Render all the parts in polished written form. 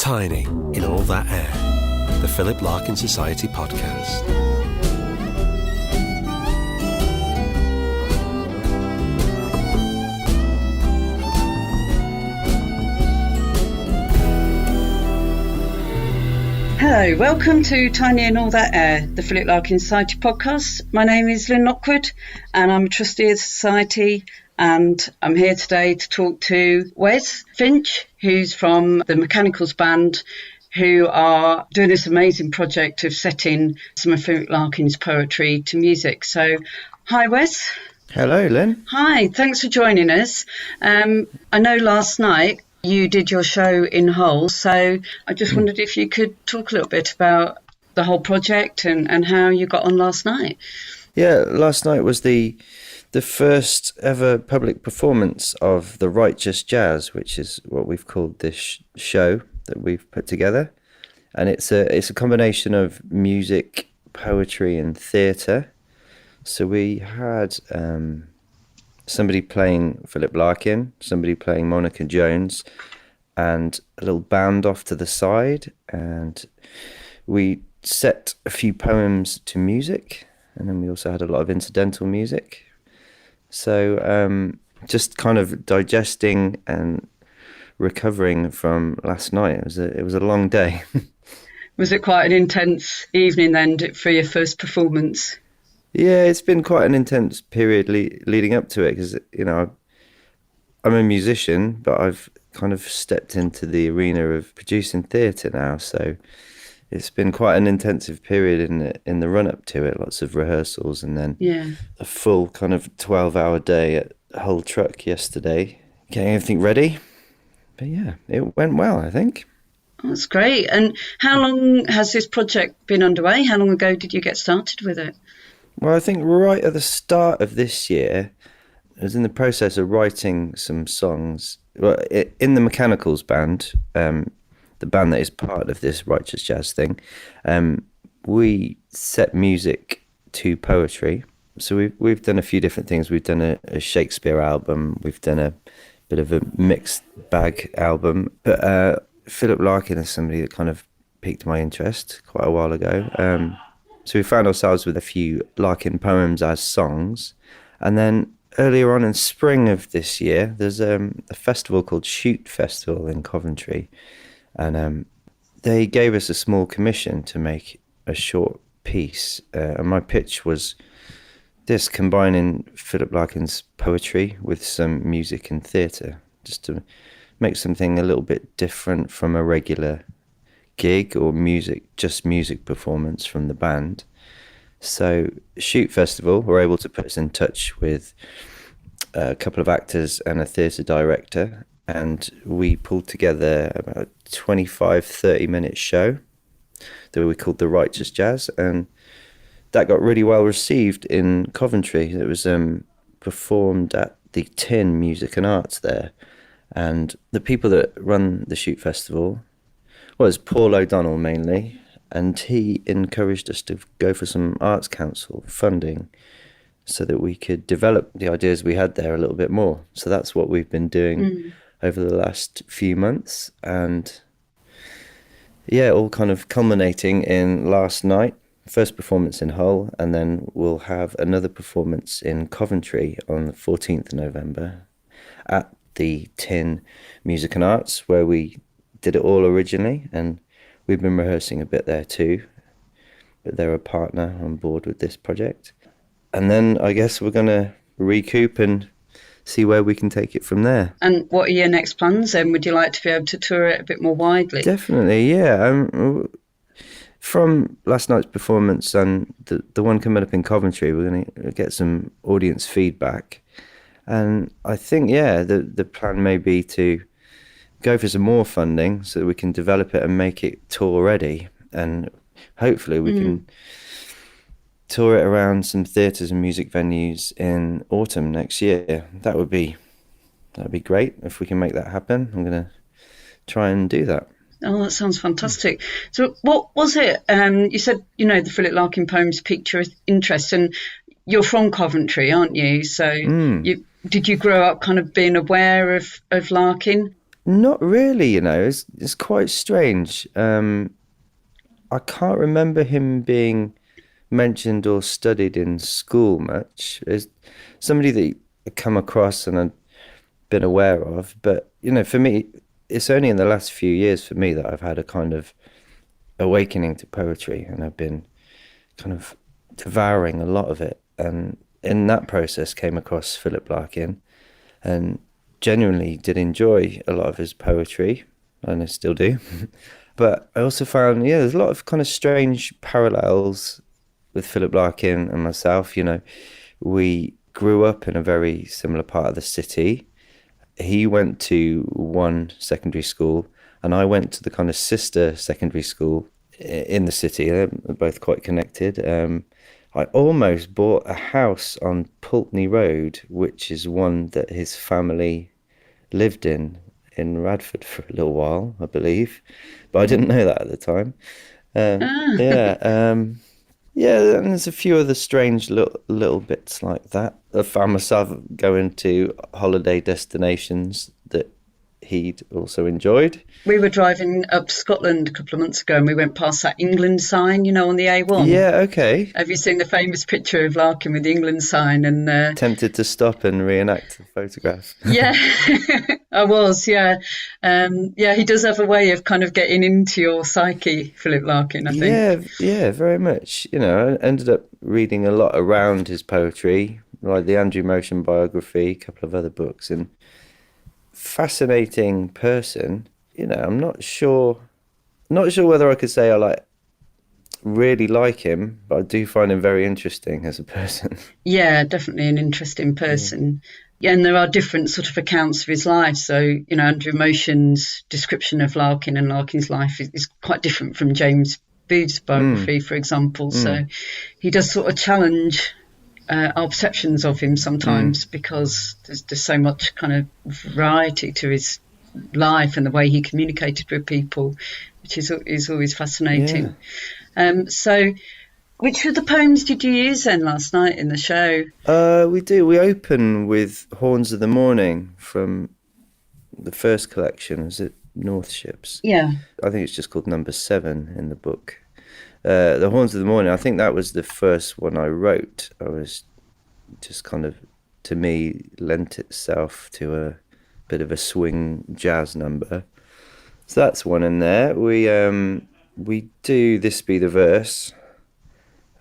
Tiny in All That Air, the Philip Larkin Society podcast. Hello, welcome to Tiny in All That Air, the Philip Larkin Society podcast. My name is Lyn Lockwood and I'm a trustee of the Society, and I'm here today to talk to Wes Finch, who's from the Mechanicals Band, who are doing this amazing project of setting some of Philip Larkin's poetry to music. So, hi Wes. Hello Lyn. Hi, thanks for joining us. I know last night you did your show in Hull, so I just wondered if you could talk a little bit about the whole project and how you got on last night. Yeah, last night was the first ever public performance of the Righteous Jazz, which is what we've called this show that we've put together. And it's a combination of music, poetry and theatre. So we had somebody playing Philip Larkin, somebody playing Monica Jones, and a little band off to the side. And we set a few poems to music, and then we also had a lot of incidental music. So just kind of digesting and recovering from last night. It was a long day. Was it quite an intense evening then for your first performance? Yeah, it's been quite an intense period leading up to it because, you know, I'm a musician, but I've kind of stepped into the arena of producing theatre now. So it's been quite an intensive period in the run up to it. Lots of rehearsals and then a full kind of 12-hour day at Hull Truck yesterday, getting everything ready. But yeah, it went well, I think. That's great. And how long has this project been underway? How long ago did you get started with it? Well, I think right at the start of this year, I was in the process of writing some songs. Well, in the Mechanicals Band, the band that is part of this Righteous Jazz thing, we set music to poetry. So we've done a few different things. We've done a Shakespeare album. We've done a bit of a mixed bag album. But Philip Larkin is somebody that kind of piqued my interest quite a while ago. So we found ourselves with a few Larkin poems as songs. And then earlier on in spring of this year, there's a festival called Shoot Festival in Coventry. And they gave us a small commission to make a short piece. And my pitch was this, combining Philip Larkin's poetry with some music and theatre, just to make something a little bit different from a regular gig or just music performance from the band. So Shoot Festival were able to put us in touch with a couple of actors and a theatre director, and we pulled together about a 25-30 minute show that we called The Righteous Jazz, and that got really well received in Coventry. It was performed at the Tin Music and Arts there, and the people that run the Shoot Festival was Paul O'Donnell mainly, and he encouraged us to go for some Arts Council funding so that we could develop the ideas we had there a little bit more. So that's what we've been doing over the last few months, and yeah, all kind of culminating in last night, first performance in Hull, and then we'll have another performance in Coventry on the 14th of November at the Tin Music and Arts, where we did it all originally, and we've been rehearsing a bit there too, but they're a partner on board with this project. And then I guess we're going to recoup and see where we can take it from there. And what are your next plans then? Would you like to be able to tour it a bit more widely? Definitely, yeah. From last night's performance and the one coming up in Coventry, we're going to get some audience feedback. And I think, yeah, the plan may be to go for some more funding so that we can develop it and make it tour ready, and hopefully we can tour it around some theatres and music venues in autumn next year. That'd be great if we can make that happen. I'm going to try and do that. Oh, that sounds fantastic. So what was it? You said, the Philip Larkin poems piqued your interest, and you're from Coventry, aren't you? So did you grow up kind of being aware of Larkin? Not really, it's quite strange. I can't remember him being mentioned or studied in school much. As somebody that I come across and I've been aware of, but for me, it's only in the last few years for me that I've had a kind of awakening to poetry, and I've been kind of devouring a lot of it. And in that process, came across Philip Larkin, and genuinely did enjoy a lot of his poetry, and I still do. But I also found, there's a lot of kind of strange parallels with Philip Larkin and myself. We grew up in a very similar part of the city. He went to one secondary school, and I went to the kind of sister secondary school in the city. They're both quite connected. I almost bought a house on Pulteney Road, which is one that his family lived in Radford for a little while, I believe. But I didn't know that at the time. Yeah, and there's a few other strange little bits like that. I found myself going to holiday destinations that he'd also enjoyed. We were driving up to Scotland a couple of months ago, and we went past that England sign, on the A1. Yeah, okay. Have you seen the famous picture of Larkin with the England sign? And tempted to stop and reenact the photograph. Yeah, I was. Yeah, he does have a way of kind of getting into your psyche, Philip Larkin, I think. Yeah, very much. I ended up reading a lot around his poetry, like the Andrew Motion biography, a couple of other books, and fascinating person. I'm not sure whether I could say I really like him, but I do find him very interesting as a person. Yeah, definitely an interesting person. Yeah, and there are different sort of accounts of his life. So, Andrew Motion's description of Larkin and Larkin's life is quite different from James Booth's biography, for example. So he does sort of challenge our perceptions of him sometimes, because there's so much kind of variety to his life and the way he communicated with people, which is always fascinating. So which of the poems did you use then last night in the show? We open with Horns of the Morning from the first collection. Is it North Ships? Yeah, I think it's just called number 7 in the book. The Horns of the Morning, I think that was the first one I wrote. I was just kind of, to me, lent itself to a bit of a swing jazz number. So that's one in there. We do This Be the Verse,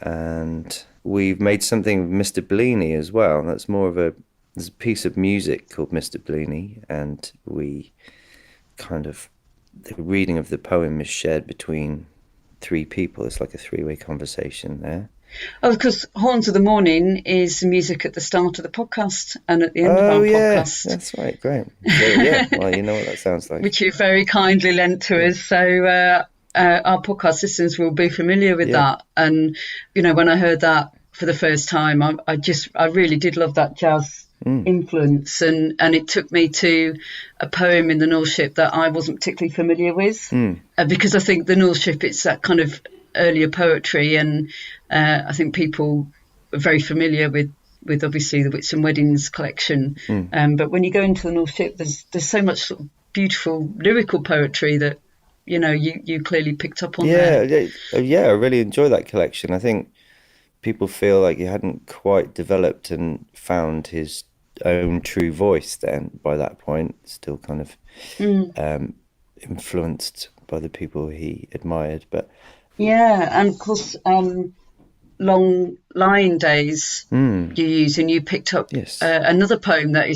and we've made something with Mr. Bleaney as well. That's more of there's a piece of music called Mr. Bleaney, and we kind of, the reading of the poem is shared between 3 people. It's like a 3-way conversation there. Oh, because Horns of the Morning is music at the start of the podcast and at the end of our podcast. That's right, great. So, well, you know what that sounds like. Which you very kindly lent to us. So our podcast listeners will be familiar with that. And, when I heard that for the first time, I really did love that jazz influence. And it took me to a poem in the North Ship that I wasn't particularly familiar with. Because I think the North Ship, it's that kind of earlier poetry, and I think people are very familiar with obviously the Wits and Weddings collection, but when you go into the North Ship, there's so much sort of beautiful lyrical poetry that you clearly picked up on. I really enjoy that collection. I think people feel like he hadn't quite developed and found his own true voice then by that point, still kind of influenced by the people he admired, but and of course, Long Line Days you use, and you picked up another poem that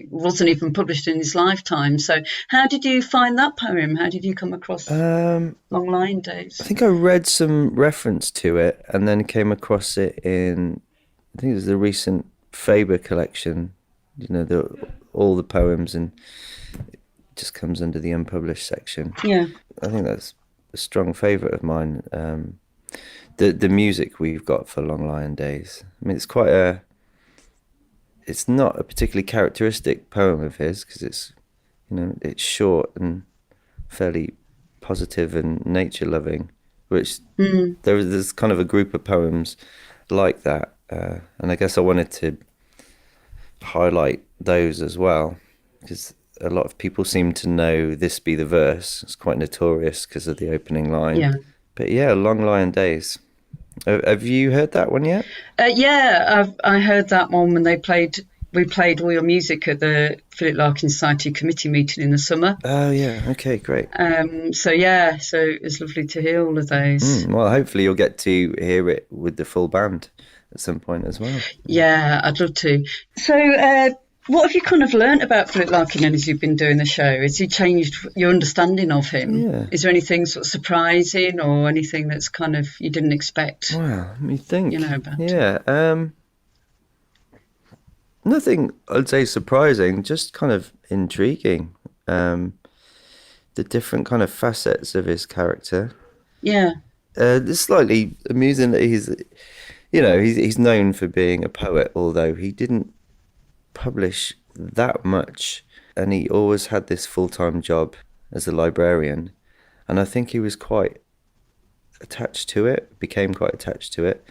wasn't even published in his lifetime. So how did you find that poem? How did you come across Long Line Days? I think I read some reference to it and then came across it in, I think it was the recent Faber collection, all the poems, and it just comes under the unpublished section. Yeah. I think that's a strong favourite of mine. The music we've got for Long Lion Days. I mean, it's not a particularly characteristic poem of his, because it's it's short and fairly positive and nature loving, which there's kind of a group of poems like that, and I guess I wanted to highlight those as well, because a lot of people seem to know This Be the Verse. It's quite notorious because of the opening line. Yeah. But yeah, Long Lion Days. Have you heard that one yet? I heard that one when we played all your music at the Philip Larkin Society committee meeting in the summer. Oh yeah, okay, great. So it's lovely to hear all of those. Well, hopefully you'll get to hear it with the full band at some point as well. Yeah, I'd love to. So what have you kind of learnt about Philip Larkin then as you've been doing the show? Has he changed your understanding of him? Yeah. Is there anything sort of surprising or anything that's kind of you didn't expect? Well, let me think. About Yeah, nothing I'd say surprising, just kind of intriguing. The different kind of facets of his character. Yeah. It's slightly amusing that he's known for being a poet, although he didn't publish that much, and he always had this full-time job as a librarian, and I think he was quite attached to it, became quite attached to it,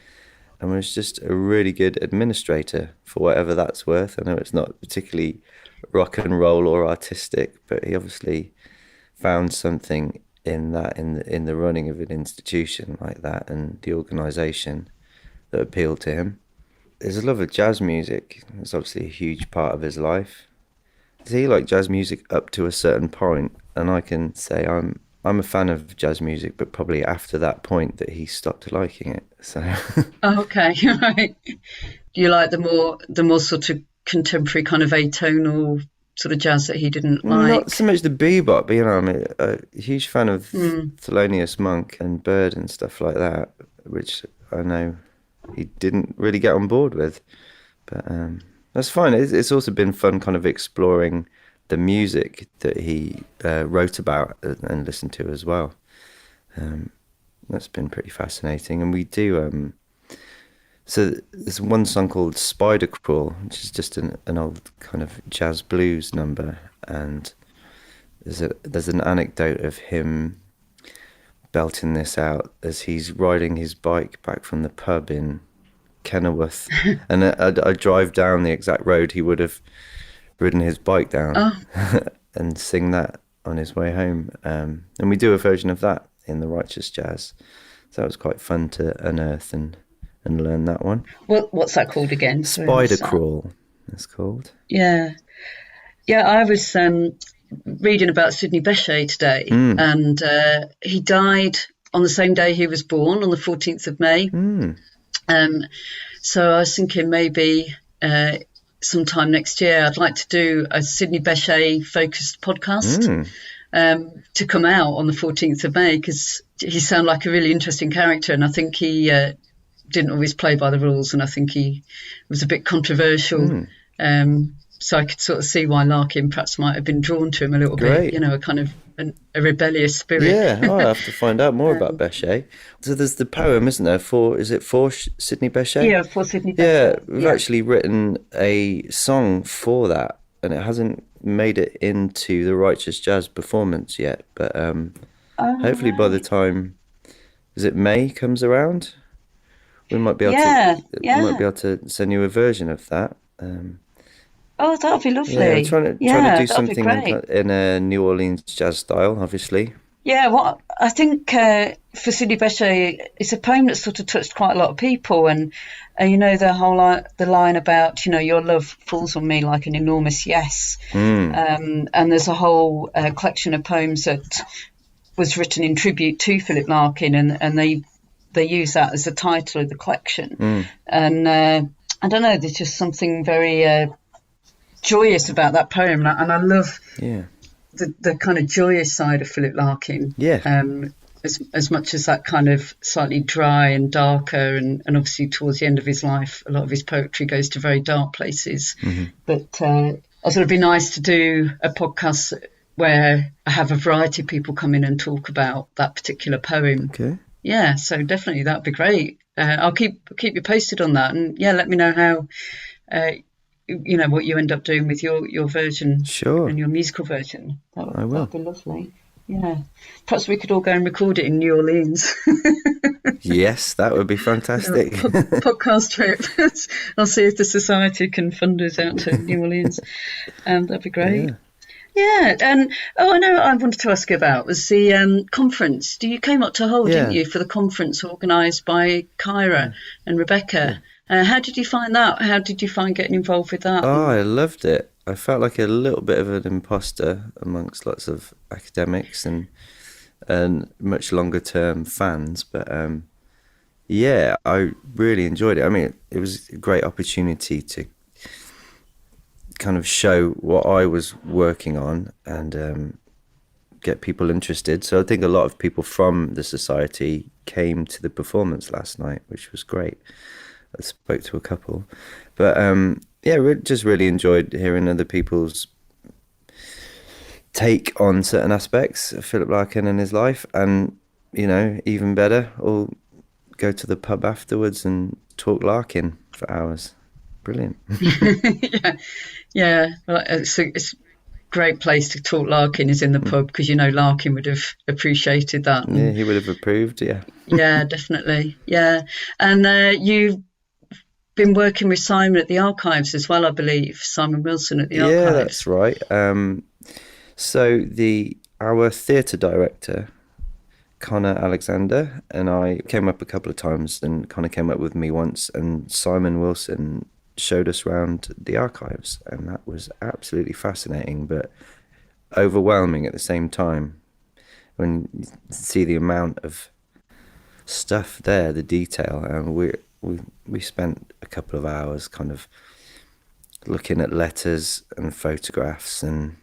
and was just a really good administrator for whatever that's worth. I know it's not particularly rock and roll or artistic, but he obviously found something in that, in the running of an institution like that and the organisation that appealed to him. His love of jazz music is obviously a huge part of his life. He liked jazz music up to a certain point, and I can say I'm a fan of jazz music, but probably after that point that he stopped liking it. So. Oh, okay, right. Do you like the more sort of contemporary kind of atonal sort of jazz that he didn't like? Not so much the bebop, but I'm a huge fan of Thelonious Monk and Bird and stuff like that, which I know he didn't really get on board with. But that's fine. It's also been fun kind of exploring the music that he wrote about and listened to as well. That's been pretty fascinating. And we do... So there's one song called Spider Crawl, which is just an old kind of jazz blues number. And there's an anecdote of him belting this out as he's riding his bike back from the pub in Kenilworth. And I drive down the exact road he would have ridden his bike down and sing that on his way home. And we do a version of that in the Righteous Jazz. So that was quite fun to unearth and learn that one. What's that called again? Spider Crawl, it's called. Yeah. Yeah, I was reading about Sidney Bechet today, and he died on the same day he was born, on the 14th of May. So I was thinking maybe sometime next year I'd like to do a Sidney Bechet focused podcast to come out on the 14th of May, because he sounded like a really interesting character, and I think he didn't always play by the rules, and I think he was a bit controversial. So I could sort of see why Larkin perhaps might have been drawn to him a little bit, a kind of a rebellious spirit. Yeah, I have to find out more about Bechet. So there's the poem, isn't there? For Sidney Bechet? Yeah, for Sidney Bechet. Yeah, we've actually written a song for that, and it hasn't made it into the Righteous Jazz performance yet. But hopefully by the time, is it May comes around, we might be able to send you a version of that. Oh, that'd be lovely. Yeah, trying to do something in a New Orleans jazz style, obviously. Yeah, well, I think for Sidney Bechet, it's a poem that sort of touched quite a lot of people, and the whole the line about your love falls on me like an enormous yes, and there's a whole collection of poems that was written in tribute to Philip Larkin, and they use that as the title of the collection, and I don't know, there's just something very joyous about that poem, and I love the kind of joyous side of Philip Larkin. As much as that kind of slightly dry and darker, and obviously towards the end of his life, a lot of his poetry goes to very dark places. But I thought it'd be nice to do a podcast where I have a variety of people come in and talk about that particular poem. Okay. Yeah, so definitely that'd be great. I'll keep you posted on that, and let me know how. What you end up doing with your version, sure, and your musical version. I will. That'd be lovely. Yeah, perhaps we could all go and record it in New Orleans. Yes, that would be fantastic. Podcast trip. I'll see if the society can fund us out to New Orleans. That'd be great. Yeah, and I know I wanted to ask you about was the conference. You came up to Hull, didn't Yeah. you, for the conference organised by Kyra and Yeah. Rebecca? How did you find that? How did you find getting involved with that? Oh, I loved it. I felt like a little bit of an imposter amongst lots of academics and much longer term fans, but yeah, I really enjoyed it. I mean, it was a great opportunity to kind of show what I was working on and get people interested. So I think a lot of people from the society came to the performance last night, which was great. I spoke to a couple, but yeah, just really enjoyed hearing other people's take on certain aspects of Philip Larkin and his life, and even better, all go to the pub afterwards and talk Larkin for hours. Brilliant. Yeah. Well, it's a great place to talk Larkin is in the pub, because Larkin would have appreciated that. Yeah, he would have approved. Yeah. Yeah, definitely. Yeah, and you've been working with Simon at the archives as well, I believe. Simon Wilson at the archives. Yeah, that's right. So our theatre director, Connor Alexander, and I came up a couple of times, and Connor came up with me once, and Simon Wilson showed us around the archives, and that was absolutely fascinating but overwhelming at the same time when you see the amount of stuff there, the detail. And we spent a couple of hours kind of looking at letters and photographs and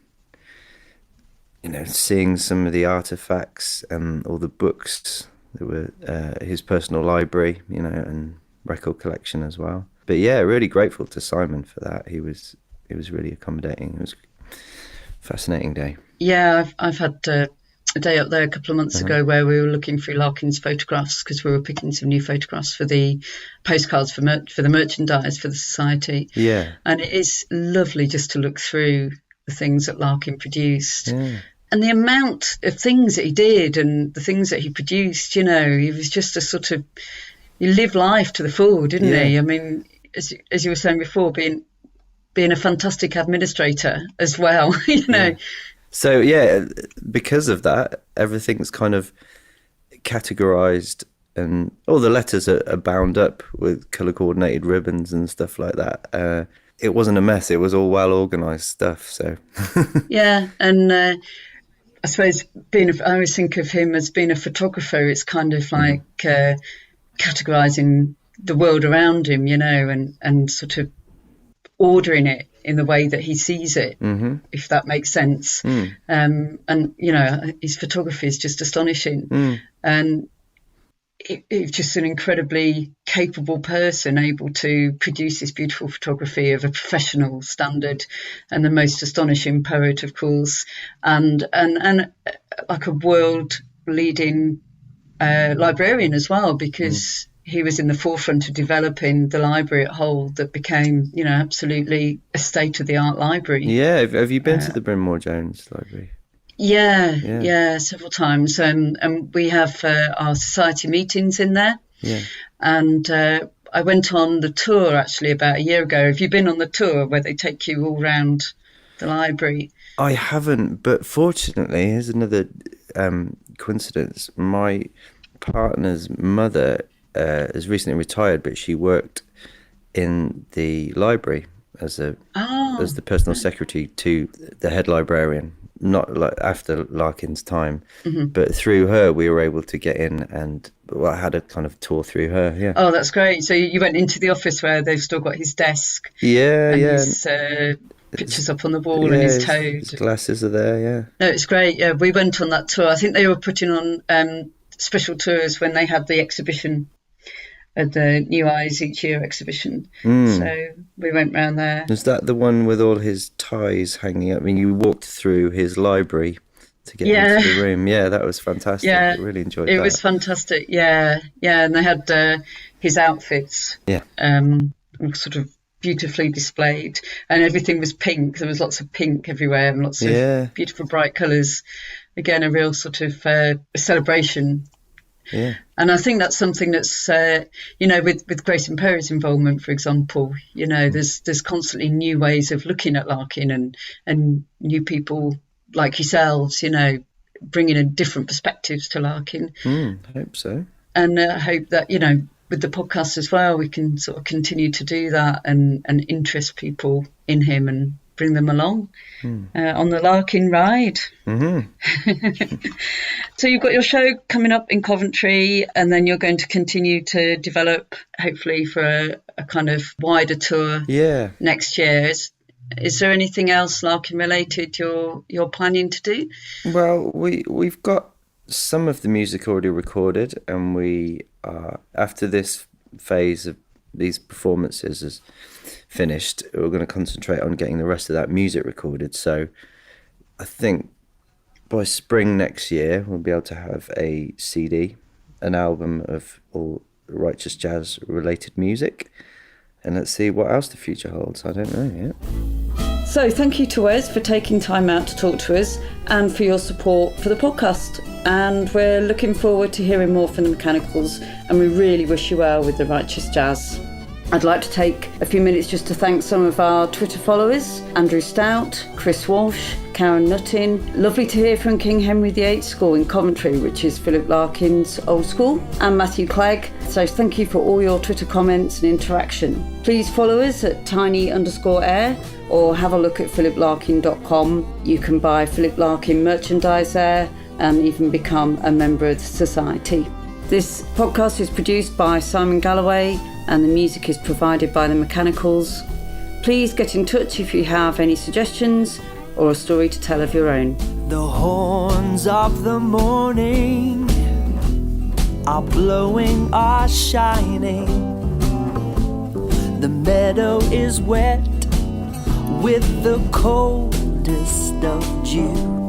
seeing some of the artifacts and all the books that were his personal library, and record collection as well. But yeah, really grateful to Simon for that. He was really accommodating. It was a fascinating day. Yeah, I've had a day up there a couple of months ago where we were looking through Larkin's photographs, because we were picking some new photographs for the postcards for the merchandise for the society. Yeah. And it is lovely just to look through the things that Larkin produced. Yeah. And the amount of things that he did and the things that he produced, he was just a sort of, he lived life to the full, didn't he? I mean, as you were saying before, being a fantastic administrator as well, Yeah. So yeah, because of that, everything's kind of categorized, and all the letters are bound up with color coordinated ribbons and stuff like that. It wasn't a mess. It was all well organized stuff. So yeah, and I suppose I always think of him as being a photographer. It's kind of like categorizing the world around him, and sort of ordering it in the way that he sees it, if that makes sense. And his photography is just astonishing, and he's just an incredibly capable person, able to produce this beautiful photography of a professional standard, and the most astonishing poet, of course, and like a world leading librarian as well, because he was in the forefront of developing the library at Hull that became, absolutely a state-of-the-art library. Yeah, have you been to the Bryn Mawr Jones Library? Yeah, several times. And we have our society meetings in there. Yeah. And I went on the tour actually about a year ago. Have you been on the tour where they take you all round the library? I haven't, but fortunately, here's another coincidence. My partner's mother has recently retired, but she worked in the library as the personal secretary to the head librarian. Not like after Larkin's time, but through her we were able to get in, and I had a kind of tour through her. Yeah. Oh, that's great. So you went into the office where they've still got his desk. Yeah, and yeah. His pictures up on the wall, and his toad. His glasses are there. Yeah. No, it's great. Yeah, we went on that tour. I think they were putting on special tours when they had the exhibition at the New Eyes Each Year exhibition. So we went round there. Is that the one with all his ties hanging up? I mean, you walked through his library to get into the room. Yeah, that was fantastic. Yeah, I really enjoyed that. It was fantastic. Yeah, and they had his outfits. Yeah. Sort of beautifully displayed, and everything was pink. There was lots of pink everywhere and lots of beautiful bright colours. Again, a real sort of celebration. Yeah. And I think that's something that's, with Grace and Perry's involvement, for example, there's constantly new ways of looking at Larkin and new people like yourselves, bringing in different perspectives to Larkin. I hope so. And I hope that, with the podcast as well, we can sort of continue to do that and interest people in him and bring them along on the Larkin ride. Mm-hmm. So you've got your show coming up in Coventry, and then you're going to continue to develop, hopefully, for a kind of wider tour next year. Is there anything else Larkin related you're planning to do? Well, we've got some of the music already recorded, and we are, after this phase of these performances is finished, we're going to concentrate on getting the rest of that music recorded. So I think by spring next year we'll be able to have a CD, an album of all Righteous Jazz related music, and let's see what else the future holds. I don't know yet. So thank you to Wes for taking time out to talk to us and for your support for the podcast. And we're looking forward to hearing more from the Mechanicals, and we really wish you well with the Righteous Jazz. I'd like to take a few minutes just to thank some of our Twitter followers: Andrew Stout, Chris Walsh, Karen Nuttin. Lovely to hear from King Henry VIII School in Coventry, which is Philip Larkin's old school, and Matthew Clegg. So thank you for all your Twitter comments and interaction. Please follow us at tiny_air or have a look at philiplarkin.com. You can buy Philip Larkin merchandise there and even become a member of the society. This podcast is produced by Simon Galloway, and the music is provided by the Mechanicals. Please get in touch if you have any suggestions or a story to tell of your own. The horns of the morning are blowing, are shining. The meadow is wet with the coldest of dew.